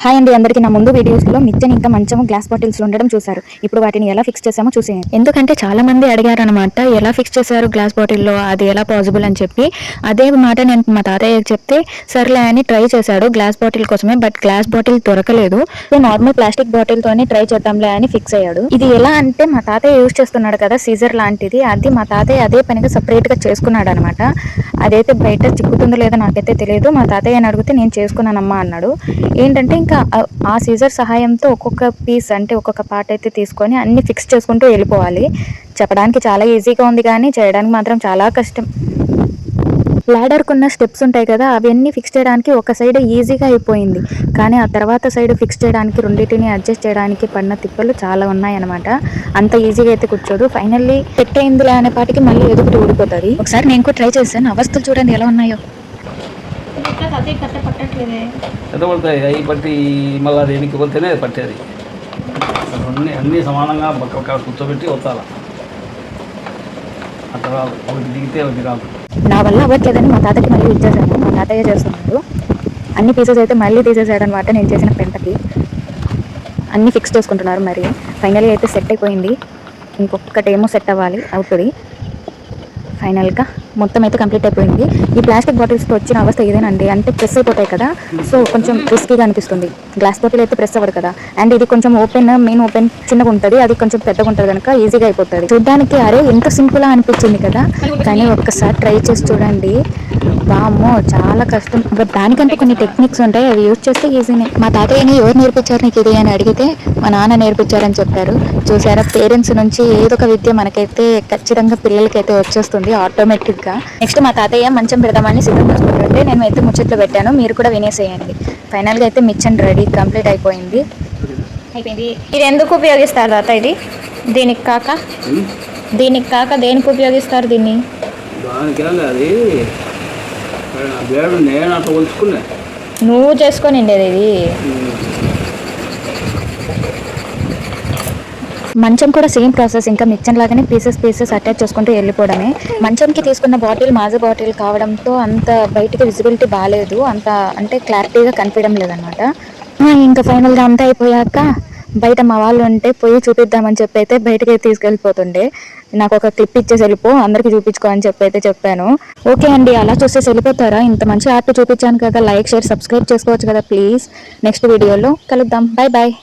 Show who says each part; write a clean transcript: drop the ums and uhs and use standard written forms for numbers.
Speaker 1: Hi అండి, అందరికీ నా ముందు వీడియోస్లో మిక్చర్ ఇంకా మంచము గ్లాస్ బాటిల్స్ ఉండడం చూసారు. ఇప్పుడు వాటిని ఎలా ఫిక్స్ చేసామో చూసేయండి. ఎందుకంటే చాలా మంది అడిగారు అనమాట, ఎలా ఫిక్స్ చేశారు గ్లాస్ బాటిల్లో, అది ఎలా పాసిబుల్ అని చెప్పి. అదే మాట నేను మా తాతయ్య చెప్తే సర్లే అని ట్రై చేశాడు గ్లాస్ బాటిల్ కోసమే. బట్ గ్లాస్ బాటిల్ దొరకలేదు. సో నార్మల్ ప్లాస్టిక్ బాటిల్ తోనే ట్రై చేద్దాంలే అని ఫిక్స్ అయ్యాడు. ఇది ఎలా అంటే మా తాతయ్య యూజ్ చేస్తున్నాడు కదా సీజర్ లాంటిది, అది మా తాతయ్య అదే పనిగా సపరేట్ గా చేసుకున్నాడు అనమాట. అదైతే బయట చిక్కుతుందో లేదో నాకైతే తెలియదు. మా తాతయ్యని అడిగితే నేను చేసుకున్నానమ్మా అన్నాడు. ఏంటంటే ఇంకా ఆ సీజర్ సహాయంతో ఒక్కొక్క పీస్ అంటే ఒక్కొక్క పార్ట్ అయితే తీసుకొని అన్ని ఫిక్స్ చేసుకుంటూ వెళ్ళిపోవాలి. చెప్పడానికి చాలా ఈజీగా ఉంది కానీ చేయడానికి మాత్రం చాలా కష్టం. లాడర్కున్న స్టెప్స్ ఉంటాయి కదా, అవన్నీ ఫిక్స్ చేయడానికి ఒక సైడ్ ఈజీగా అయిపోయింది. కానీ ఆ తర్వాత సైడ్ ఫిక్స్ చేయడానికి రెండింటిని అడ్జస్ట్ చేయడానికి పడిన తిప్పలు చాలా ఉన్నాయన్నమాట. అంత ఈజీగా అయితే కూర్చోదు. ఫైనల్లీ సెట్ అయిందిలే అనే పాటికి మళ్ళీ ఎదుగుతూ ఊడిపోతుంది. ఒకసారి నేను కూడా ట్రై చేశాను. అవస్థలు చూడండి ఎలా ఉన్నాయో.
Speaker 2: ఎంత పడతాయి అవి పట్టి మళ్ళీ అది వెనక్కి పోతేనే పట్టేది. అన్నీ సమానంగా పక్క కూర్చోబెట్టి వస్తాల అట్లా రాదు. ఒకటి దిగితే ఒకటి రాదు.
Speaker 1: నా వల్ల అవ్వట్లేదని మా తాతకి మళ్ళీ ఇచ్చేసాను. మా తాతయ్య చేస్తున్నాడు. అన్ని పీసెస్ అయితే మళ్ళీ తీసేసాడు అనమాట. నేను చేసిన పెంటకి అన్నీ ఫిక్స్ చేసుకుంటున్నారు. మరి ఫైనల్గా అయితే సెట్ అయిపోయింది. ఇంకొకటేమో సెట్ అవుతుంది. ఫైనల్గా మొత్తం అయితే కంప్లీట్ అయిపోయింది. ఈ ప్లాస్టిక్ బాటిల్స్తో వచ్చిన అవస్థ ఇదేనండి. అంటే ప్రెస్ అయిపోతాయి కదా, సో కొంచెం రిస్కీగా అనిపిస్తుంది. గ్లాస్ బాటిల్ అయితే ప్రెస్ అవ్వదు కదా, అండ్ ఇది కొంచెం మెయిన్ ఓపెన్ చిన్నగా ఉంటుంది, అది కొంచెం పెద్దగా ఉంటుంది కనుక ఈజీగా అయిపోతుంది. చూడ్డానికి అరే ఎంత సింపుల్గా అనిపించింది కదా, కానీ ఒక్కసారి ట్రై చేసి చూడండి. వామ్మో చాలా కష్టం. బట్ దానికంటే కొన్ని టెక్నిక్స్ ఉంటాయి, అవి యూజ్ చేస్తే ఈజీనే. మా తాతయ్యని ఎవరు నేర్పించారు నీకు ఇది అని అడిగితే మా నాన్న నేర్పించారని చెప్పారు. చూసారా, పేరెంట్స్ నుంచి ఏదో ఒక విద్య మనకైతే ఖచ్చితంగా పిల్లలకైతే వచ్చేస్తుంది ఆటోమేటిక్గా. నెక్స్ట్ మా తాతయ్య మంచం పెడదామని సిద్ధం చేసుకుంటుంటే నేను అయితే ముచ్చట్లు పెట్టాను. మీరు కూడా వినేసేయండి. ఫైనల్గా అయితే మిక్చర్ రెడీ కంప్లీట్ అయిపోయింది. ఇది ఎందుకు ఉపయోగిస్తారు తాత? ఇది దీనికి కాక దేనికి ఉపయోగిస్తారు దీన్ని? నువ్వు చేసుకొని ఇది మంచం కూడా సేమ్ ప్రాసెస్. ఇంకా మిక్చర్ లాగానే పీసెస్ అటాచ్ చేసుకుంటూ వెళ్ళిపోవడమే. మంచంకి తీసుకున్న బాటిల్ మాజా బాటిల్ కావడంతో అంత బయటకి విజిబిలిటీ బాగాలేదు, అంత అంటే క్లారిటీగా కనిపించడం లేదనమాట. ఇంకా ఫైనల్గా అంతా అయిపోయాక బయట మా వాళ్ళు ఉంటే పోయి చూపిద్దామని చెప్పి అయితే బయటకి తీసుకెళ్ళిపోతుండే. నాకు ఒక క్లిప్ ఇచ్చేసి వెళ్ళిపో, అందరికీ చూపించుకో అని చెప్పి అయితే చెప్పాను. ఓకే అండి, అలా చూసేసి వెళ్ళిపోతారా? ఇంత మంచి ఆర్ట్ చూపించాను కదా, లైక్ షేర్ సబ్స్క్రైబ్ చేసుకోవచ్చు కదా ప్లీజ్. నెక్స్ట్ వీడియోలో కలుద్దాం. Bye bye.